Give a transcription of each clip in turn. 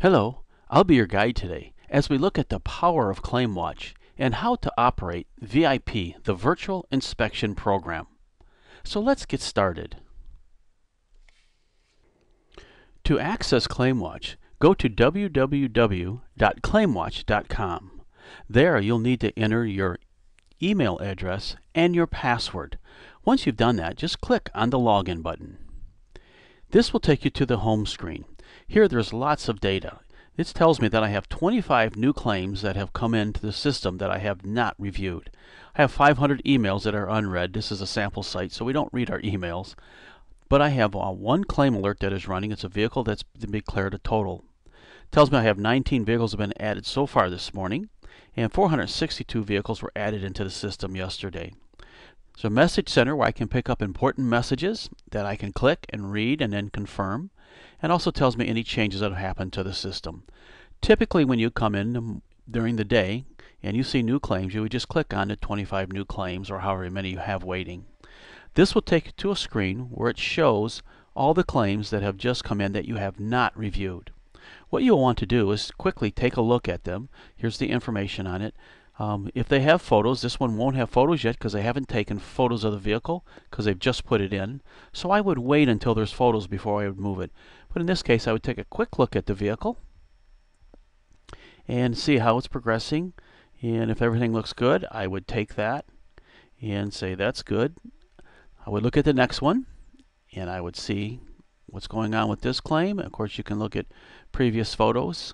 Hello, I'll be your guide today as we look at the power of ClaimWatch and how to operate VIP, the Virtual Inspection Program. So let's get started. To access ClaimWatch, go to www.claimwatch.com. There you'll need to enter your email address and your password. Once you've done that, just click on the login button. This will take you to the home screen. Here there's lots of data. This tells me that I have 25 new claims that have come into the system that I have not reviewed. I have 500 emails that are unread. This is a sample site, so we don't read our emails. But I have one claim alert that is running. It's a vehicle that's been declared a total. It tells me I have 19 vehicles have been added so far this morning, and 462 vehicles were added into the system yesterday. So a message center where I can pick up important messages that I can click and read and then confirm, and also tells me any changes that have happened to the system. Typically when you come in during the day and you see new claims, you would just click on the 25 new claims or however many you have waiting. This will take you to a screen where it shows all the claims that have just come in that you have not reviewed. What you'll want to do is quickly take a look at them. Here's the information on it. If they have photos, this one won't have photos yet because they haven't taken photos of the vehicle because they've just put it in. So I would wait until there's photos before I would move it. But in this case, I would take a quick look at the vehicle and see how it's progressing. And if everything looks good, I would take that and say that's good. I would look at the next one and I would see what's going on with this claim. Of course, you can look at previous photos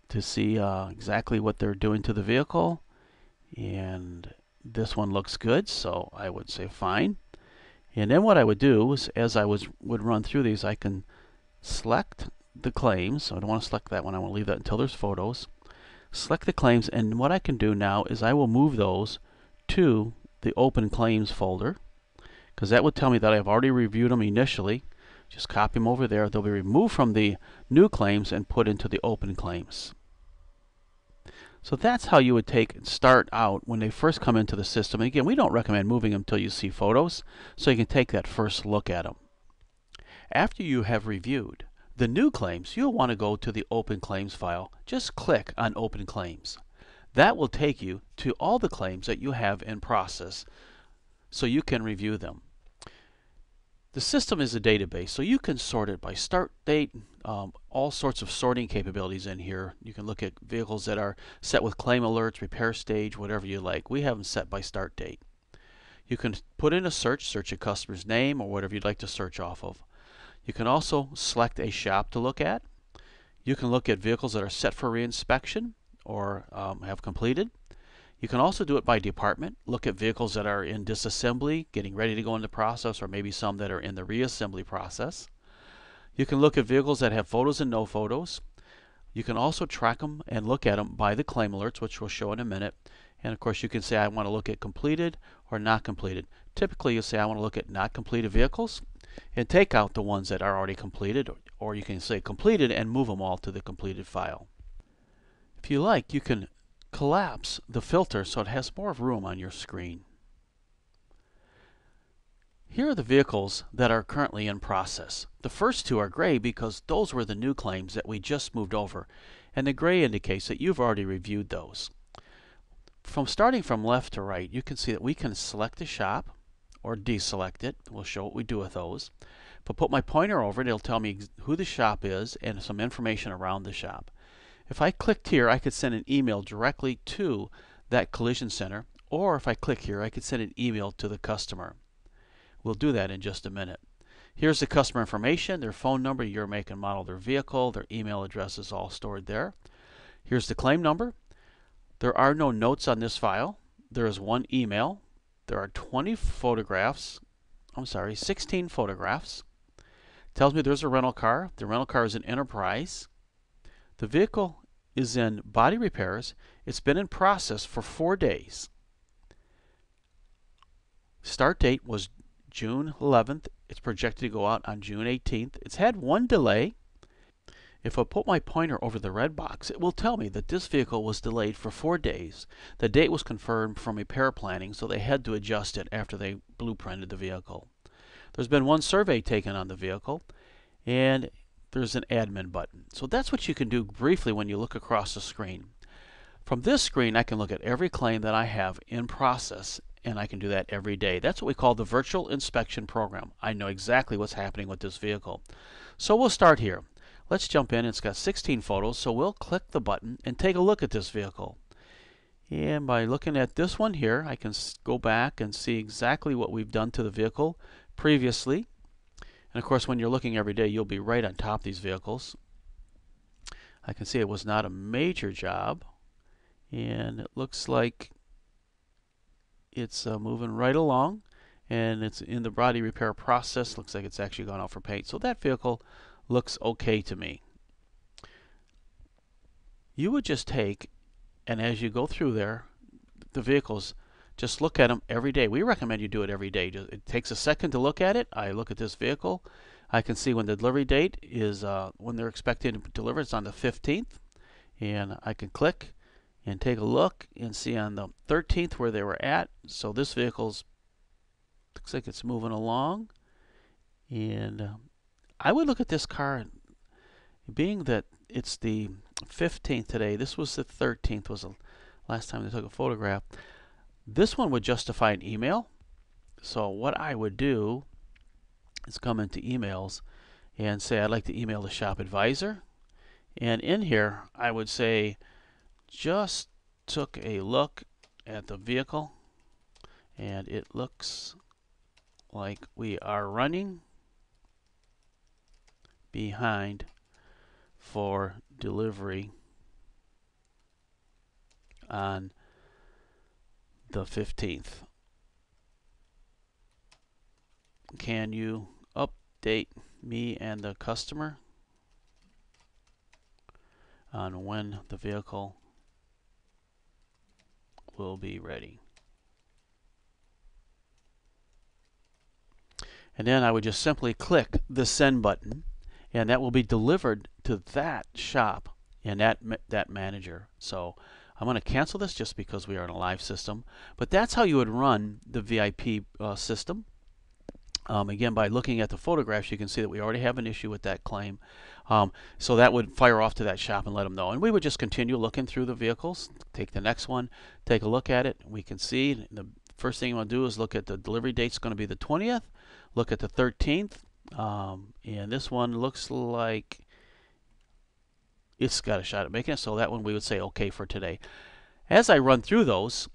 to see exactly what they're doing to the vehicle, and this one looks good, so I would say fine. And then what I would do is, as I would run through these, I can select the claims. So I don't want to select that one. I want to leave that until there's photos. Select the claims, and what I can do now is I will move those to the Open Claims folder, because that would tell me that I've already reviewed them initially. Just copy them over there. They'll be removed from the new claims and put into the open claims. So that's how you would start out when they first come into the system. And again, we don't recommend moving them until you see photos, so you can take that first look at them. After you have reviewed the new claims, you'll want to go to the Open Claims file. Just click on Open Claims. That will take you to all the claims that you have in process, so you can review them. The system is a database, so you can sort it by start date, all sorts of sorting capabilities in here. You can look at vehicles that are set with claim alerts, repair stage, whatever you like. We have them set by start date. You can put in a search a customer's name or whatever you'd like to search off of. You can also select a shop to look at. You can look at vehicles that are set for reinspection or have completed. You can also do it by department. Look at vehicles that are in disassembly, getting ready to go into process, or maybe some that are in the reassembly process. You can look at vehicles that have photos and no photos. You can also track them and look at them by the claim alerts, which we'll show in a minute. And of course you can say I want to look at completed or not completed. Typically you'll say I want to look at not completed vehicles and take out the ones that are already completed, or you can say completed and move them all to the completed file. If you like, you can collapse the filter so it has more room on your screen. Here are the vehicles that are currently in process. The first two are gray because those were the new claims that we just moved over, and the gray indicates that you've already reviewed those. Starting from left to right, you can see that we can select a shop or deselect it. We'll show what we do with those. If I put my pointer over it, it'll tell me who the shop is and some information around the shop. If I clicked here, I could send an email directly to that collision center, or if I click here, I could send an email to the customer. We'll do that in just a minute. Here's the customer information, their phone number, year, make, and model of their vehicle, their email address is all stored there. Here's the claim number. There are no notes on this file. There is one email. There are 16 photographs. Tells me there's a rental car. The rental car is an Enterprise. The vehicle is in body repairs. It's been in process for 4 days. Start date was June 11th. It's projected to go out on June 18th. It's had one delay. If I put my pointer over the red box, it will tell me that this vehicle was delayed for 4 days. The date was confirmed from repair planning, so they had to adjust it after they blueprinted the vehicle. There's been one survey taken on the vehicle, and there's an admin button. So that's what you can do briefly when you look across the screen. From this screen, I can look at every claim that I have in process, and I can do that every day. That's what we call the virtual inspection program. I know exactly what's happening with this vehicle. So we'll start here. Let's jump in. It's got 16 photos, so we'll click the button and take a look at this vehicle. And by looking at this one here, I can go back and see exactly what we've done to the vehicle previously. And of course, when you're looking every day, you'll be right on top of these vehicles. I can see it was not a major job, and it looks like it's moving right along, and it's in the body repair process. Looks like it's actually gone out for paint. So that vehicle looks okay to me. You would just take, and as you go through there, the vehicles, just look at them every day. We recommend you do it every day. It takes a second to look at it. I look at this vehicle. I can see when the delivery date is, when they're expected to deliver. It's on the 15th. And I can click and take a look and see on the 13th where they were at. So this vehicle's, looks like it's moving along. And I would look at this car, being that it's the 15th today, this was the 13th, was the last time they took a photograph. This one would justify an email. So what I would do is come into emails and say I'd like to email the shop advisor. And in here I would say, just took a look at the vehicle and it looks like we are running behind for delivery on the 15th. Can you update me and the customer on when the vehicle will be ready? And then I would just simply click the send button, and that will be delivered to that shop and that manager. So I'm going to cancel this just because we are in a live system. But that's how you would run the VIP system. Again, by looking at the photographs, you can see that we already have an issue with that claim. So that would fire off to that shop and let them know. And we would just continue looking through the vehicles, take the next one, take a look at it. We can see the first thing you want to do is look at the delivery date's going to be the 20th. Look at the 13th. And this one looks like it's got a shot at making it. So that one we would say okay for today. As I run through those,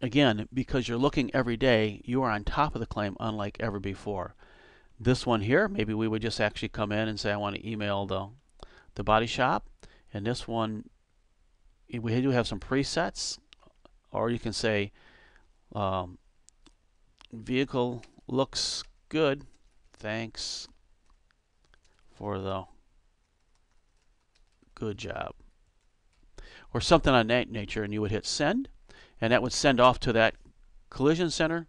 again, because you're looking every day, you are on top of the claim unlike ever before. This one here, maybe we would just actually come in and say I want to email the body shop. And this one, we do have some presets. Or you can say vehicle looks good. Thanks for the good job. Or something on that nature, and you would hit send. And that would send off to that collision center.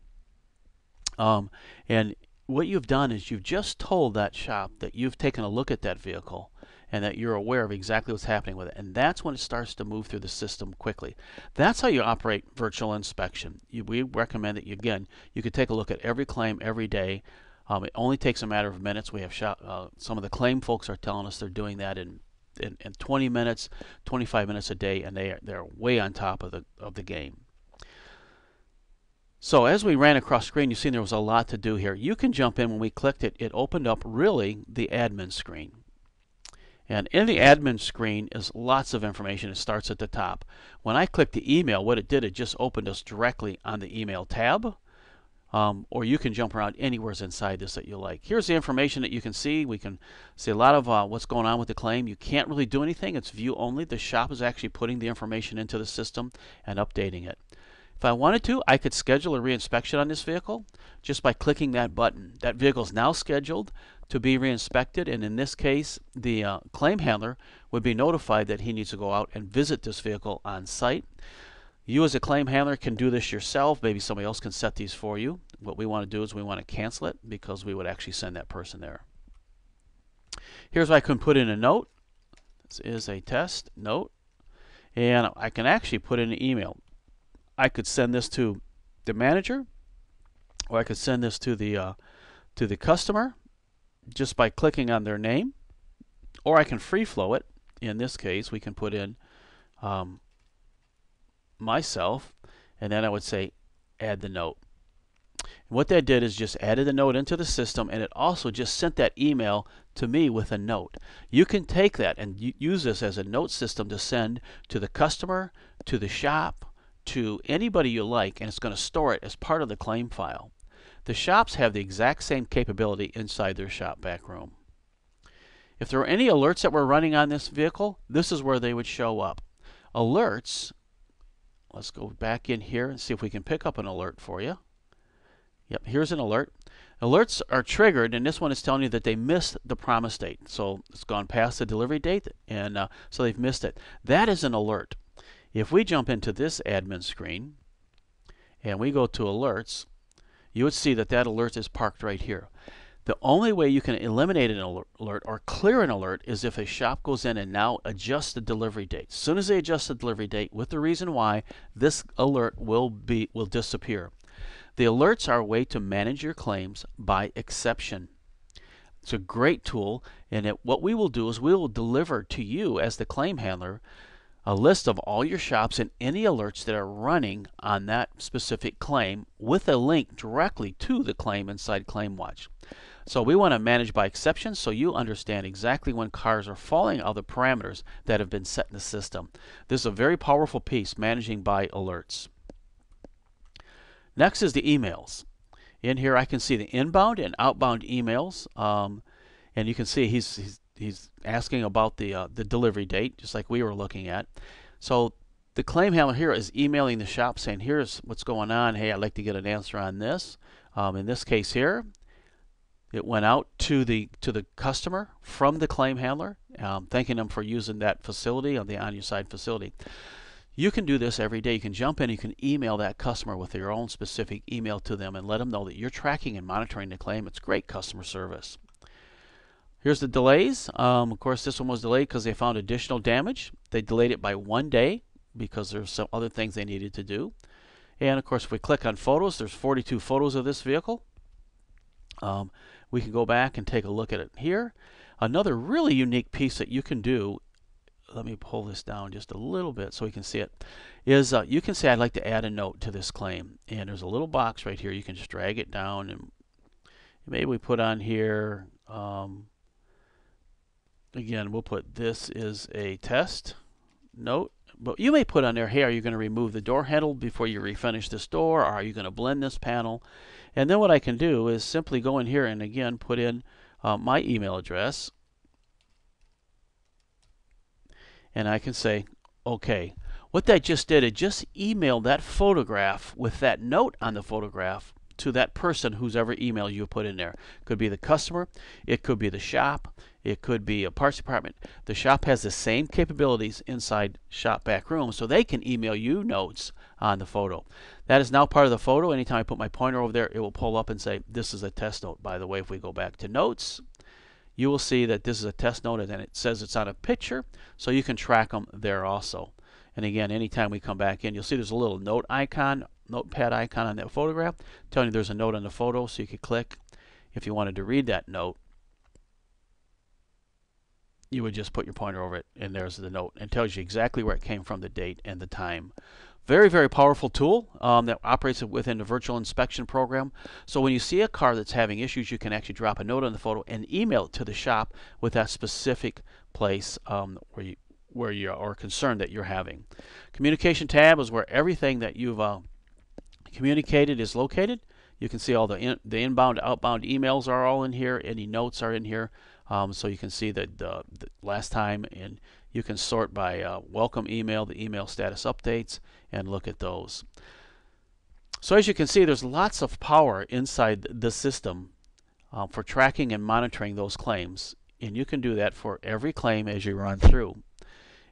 And what you've done is you've just told that shop that you've taken a look at that vehicle and that you're aware of exactly what's happening with it. And that's when it starts to move through the system quickly. That's how you operate virtual inspection. We recommend that, again, you could take a look at every claim every day. It only takes a matter of minutes. We have some of the claim folks are telling us they're doing that in 20 minutes, 25 minutes a day, and they're way on top of the game. So as we ran across screen, you've seen there was a lot to do here. You can jump in. When we clicked it, it opened up really the admin screen. And in the admin screen is lots of information. It starts at the top. When I clicked the email, what it did, it just opened us directly on the email tab. Or you can jump around anywhere inside this that you like. Here's the information that you can see. We can see a lot of what's going on with the claim. You can't really do anything. It's view only. The shop is actually putting the information into the system and updating it. If I wanted to, I could schedule a reinspection on this vehicle just by clicking that button. That vehicle is now scheduled to be reinspected, and in this case, the claim handler would be notified that he needs to go out and visit this vehicle on site. You as a claim handler can do this yourself. Maybe somebody else can set these for you. What we want to do is we want to cancel it because we would actually send that person there. Here's where I can put in a note. This is a test note. And I can actually put in an email. I could send this to the manager, or I could send this to the customer just by clicking on their name. or I can free flow it. In this case, we can put in myself, and then I would say add the note. And what that did is just added the note into the system, and it also just sent that email to me with a note. You can take that and use this as a note system to send to the customer, to the shop, to anybody you like, and it's going to store it as part of the claim file. The shops have the exact same capability inside their shop back room. If there were any alerts that were running on this vehicle, this is where they would show up. Alerts, let's go back in here and see if we can pick up an alert for you. Yep, here's an alert. Alerts are triggered, and this one is telling you that they missed the promise date. So it's gone past the delivery date, and so they've missed it. That is an alert. If we jump into this admin screen and we go to alerts, you would see that that alert is parked right here. The only way you can eliminate an alert or clear an alert is if a shop goes in and now adjusts the delivery date. As soon as they adjust the delivery date with the reason why, this alert will disappear. The alerts are a way to manage your claims by exception. It's a great tool, and what we will do is we will deliver to you as the claim handler a list of all your shops and any alerts that are running on that specific claim with a link directly to the claim inside ClaimWatch. So we want to manage by exception so you understand exactly when cars are falling out of the parameters that have been set in the system. This is a very powerful piece, managing by alerts. Next is the emails. In here I can see the inbound and outbound emails, and you can see he's asking about the delivery date, just like we were looking at. So the claim handler here is emailing the shop saying, here's what's going on. Hey, I'd like to get an answer on this. In this case here, it went out to the customer from the claim handler, thanking them for using that facility, on the On Your Side facility. You can do this every day. You can jump in, you can email that customer with your own specific email to them and let them know that you're tracking and monitoring the claim. It's great customer service. Here's the delays. Of course, this one was delayed because they found additional damage. They delayed it by 1 day because there's some other things they needed to do. And of course, if we click on photos, there's 42 photos of this vehicle. We can go back and take a look at it here. Another really unique piece that you can do, let me pull this down just a little bit so we can see it, is you can say I'd like to add a note to this claim. And there's a little box right here. You can just drag it down, and maybe we put on here, again, we'll put this is a test note. But you may put on there, hey, are you going to remove the door handle before you refinish this door? Or are you going to blend this panel? And then what I can do is simply go in here and again put in my email address. And I can say, okay. What that just did, it just emailed that photograph with that note on the photograph to that person whose ever email you put in there. It could be the customer, it could be the shop, it could be a parts department. The shop has the same capabilities inside shop back room, so they can email you notes on the photo. That is now part of the photo. Anytime I put my pointer over there, it will pull up and say, this is a test note. By the way, if we go back to notes, you will see that this is a test note, and it says it's on a picture, so you can track them there also. And again, anytime we come back in, you'll see there's a little note icon, notepad icon on that photograph, telling you there's a note on the photo, so you could click. If you wanted to read that note, you would just put your pointer over it, and there's the note. It tells you exactly where it came from, the date and the time. Very, very powerful tool that operates within the virtual inspection program. So when you see a car that's having issues, you can actually drop a note on the photo and email it to the shop with that specific place where you are concerned that you're having. Communication tab is where everything that you've communicated is located. You can see all the inbound, outbound emails are all in here. Any notes are in here. So you can see that the last time, and you can sort by welcome email, the email status updates, and look at those. So as you can see, there's lots of power inside the system for tracking and monitoring those claims. And you can do that for every claim as you run through.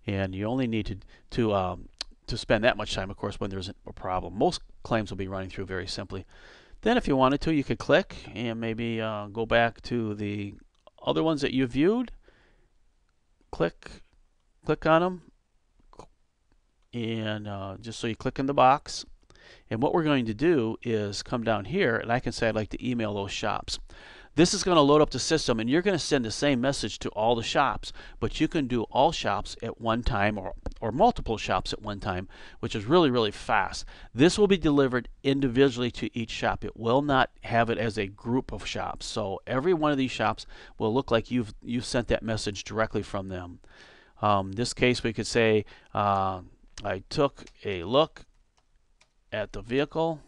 And you only need to spend that much time, of course, when there's a problem. Most claims will be running through very simply. Then if you wanted to, you could click and maybe go back to the other ones that you viewed. Click on them, and just so you click in the box. And what we're going to do is come down here, and I can say I'd like to email those shops. This is going to load up the system, and you're going to send the same message to all the shops, but you can do all shops at one time or multiple shops at one time, which is really, really fast. This will be delivered individually to each shop. It will not have it as a group of shops. So every one of these shops will look like you've sent that message directly from them. In this case, we could say, I took a look at the vehicle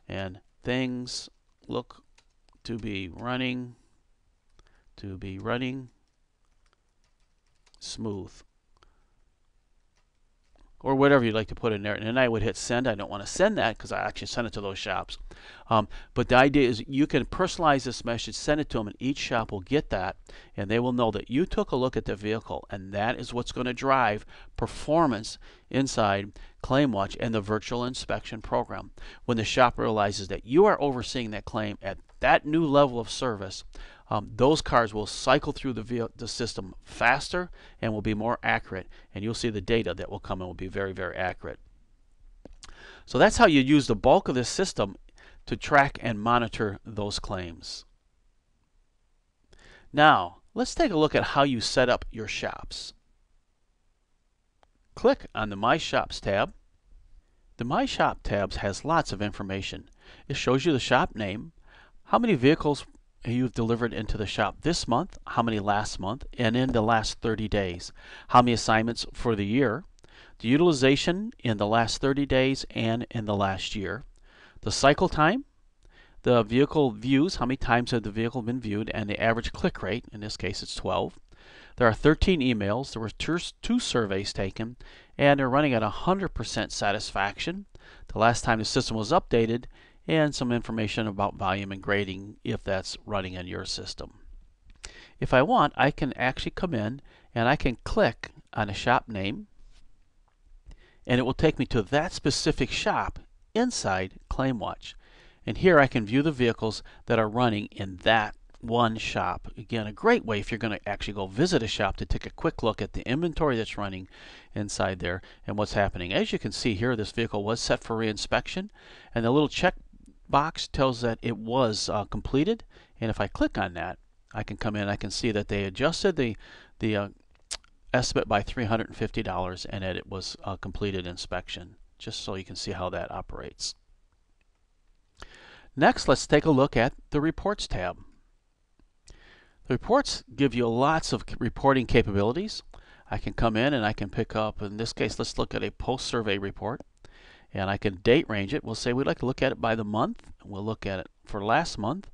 and things look to be running smooth, or whatever you'd like to put in there. And then I would hit send. I don't want to send that because I actually sent it to those shops. But the idea is you can personalize this message, send it to them, and each shop will get that, and they will know that you took a look at the vehicle, and that is what's going to drive performance inside ClaimWatch and the virtual inspection program. When the shop realizes that you are overseeing that claim at that new level of service, those cars will cycle through the system faster and will be more accurate, and you'll see the data that will come in will be very, very accurate. So that's how you use the bulk of this system to track and monitor those claims. Now, let's take a look at how you set up your shops. Click on the My Shops tab. The My Shop tab has lots of information. It shows you the shop name, how many vehicles you've delivered into the shop this month, how many last month, and in the last 30 days, how many assignments for the year, the utilization in the last 30 days and in the last year, the cycle time, the vehicle views, how many times have the vehicle been viewed, and the average click rate. In this case, it's 12. There are 13 emails. There were two surveys taken, and they're running at 100% satisfaction. The last time the system was updated, and some information about volume and grading if that's running in your system. If I want, I can actually come in and I can click on a shop name, and it will take me to that specific shop inside ClaimWatch. And here I can view the vehicles that are running in that one shop. Again, a great way if you're going to actually go visit a shop to take a quick look at the inventory that's running inside there and what's happening. As you can see here, this vehicle was set for reinspection, and the little check box tells that it was completed, and if I click on that, I can come in, I can see that they adjusted the estimate by $350 and that it was a completed inspection, just so you can see how that operates. Next, let's take a look at the Reports tab. The reports give you lots of reporting capabilities. I can come in and I can pick up, in this case, let's look at a post-survey report. And I can date range it. We'll say we'd like to look at it by the month. We'll look at it for last month.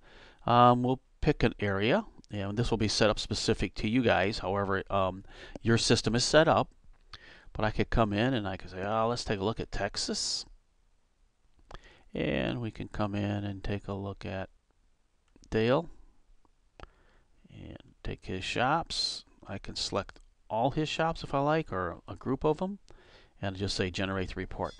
We'll pick an area, and this will be set up specific to you guys, however your system is set up. But I could come in and I could say, let's take a look at Texas. And we can come in and take a look at Dale and take his shops. I can select all his shops if I like, or a group of them, and just say generate the report.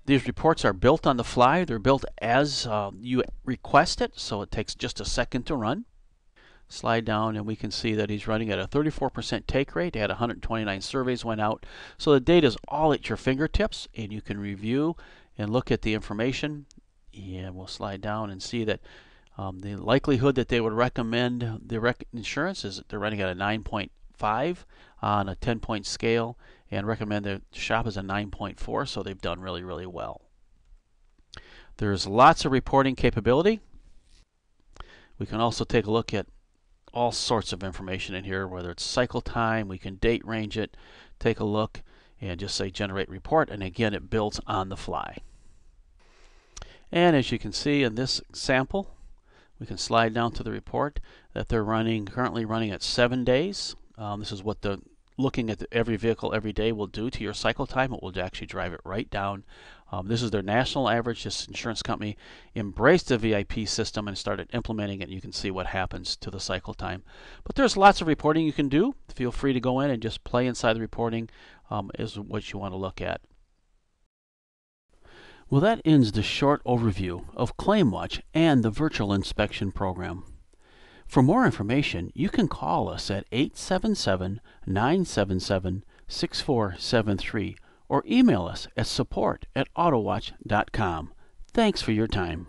These reports are built on the fly. They're built as you request it, so it takes just a second to run. Slide down and we can see that he's running at a 34% take rate. They had 129 surveys went out. So the data is all at your fingertips, and you can review and look at the information. And we'll slide down and see that the likelihood that they would recommend the insurance is that they're running at a 9.5 on a 10-point scale, and recommend the shop as a 9.4, so they've done really, really well. There's lots of reporting capability. We can also take a look at all sorts of information in here, whether it's cycle time, we can date range it, take a look, and just say generate report, and again it builds on the fly. And as you can see in this sample, we can slide down to the report that they're currently running at 7 days. This is what the looking at every vehicle every day will do to your cycle time. It will actually drive it right down. This is their national average. This insurance company embraced the VIP system and started implementing it, and you can see what happens to the cycle time. But there's lots of reporting you can do. Feel free to go in and just play inside the reporting is what you want to look at. Well, that ends the short overview of ClaimWatch and the virtual inspection program. For more information, you can call us at 877-977-6473 or email us at support@autowatch.com. Thanks for your time.